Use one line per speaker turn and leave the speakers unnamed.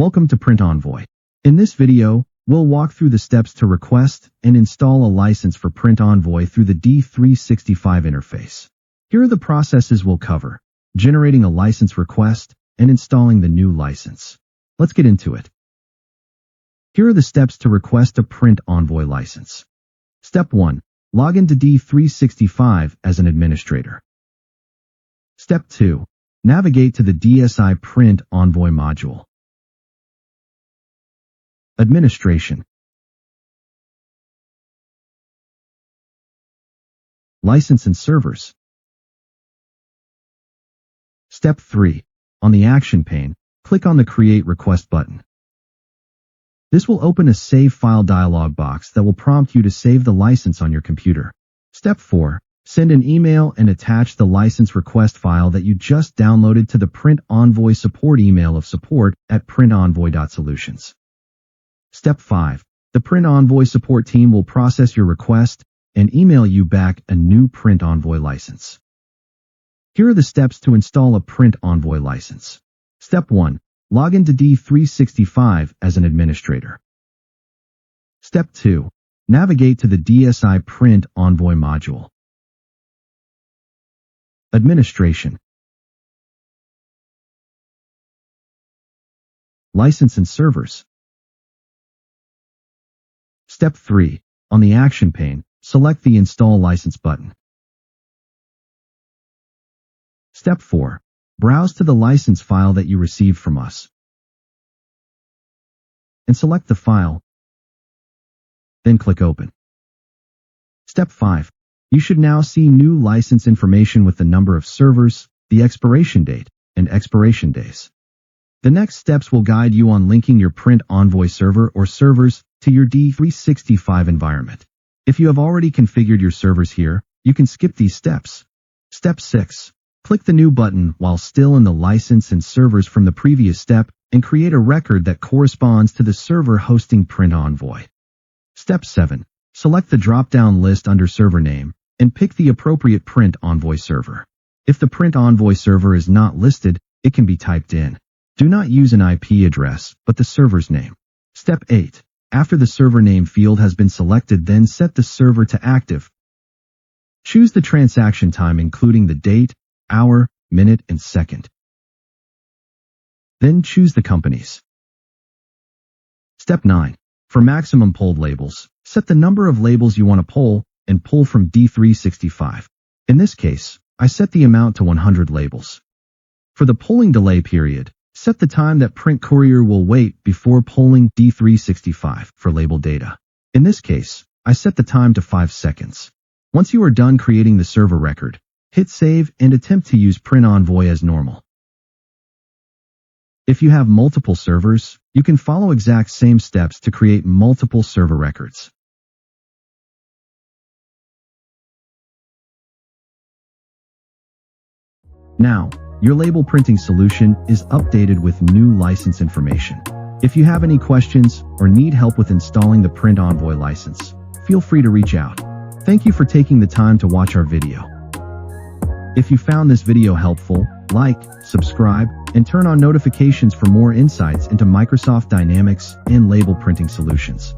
Welcome to Print Envoy. In this video, we'll walk through the steps to request and install a license for Print Envoy through the D365 interface. Here are the processes we'll cover: generating a license request and installing the new license. Let's get into it. Here are the steps to request a Print Envoy license. Step 1. Log into D365 as an administrator. Step 2. Navigate to the DSI Print Envoy module. Administration. License and servers. Step 3. On the action pane, click on the Create Request button. This will open a Save File dialog box that will prompt you to save the license on your computer. Step 4. Send an email and attach the license request file that you just downloaded to the Print Envoy support email of support@printenvoy.solutions. Step 5. The Print Envoy support team will process your request and email you back a new Print Envoy license. Here are the steps to install a Print Envoy license. Step 1. Log into D365 as an administrator. Step 2. Navigate to the DSI Print Envoy module. Administration. License and servers. Step 3. On the action pane, select the Install License button. Step 4. Browse to the license file that you received from us and select the file, then click Open. Step 5. You should now see new license information with the number of servers, the expiration date, and expiration days. The next steps will guide you on linking your Print Envoy server or servers to your D365 environment. If you have already configured your servers here, you can skip these steps. Step 6. Click the New button while still in the license and servers from the previous step and create a record that corresponds to the server hosting Print Envoy. Step 7. Select the drop-down list under server name and pick the appropriate Print Envoy server. If the Print Envoy server is not listed, it can be typed in. Do not use an IP address, but the server's name. Step 8. After the server name field has been selected, then set the server to active. Choose the transaction time including the date, hour, minute, and second. Then choose the companies. Step 9. For maximum pulled labels, set the number of labels you want to pull and pull from D365. In this case, I set the amount to 100 labels. For the pulling delay period, set the time that Print Courier will wait before pulling D365 for label data. In this case, I set the time to 5 seconds. Once you are done creating the server record, hit Save and attempt to use Print Envoy as normal. If you have multiple servers, you can follow exact same steps to create multiple server records. Now, your label printing solution is updated with new license information. If you have any questions or need help with installing the Print Envoy license, feel free to reach out. Thank you for taking the time to watch our video. If you found this video helpful, like, subscribe, and turn on notifications for more insights into Microsoft Dynamics and label printing solutions.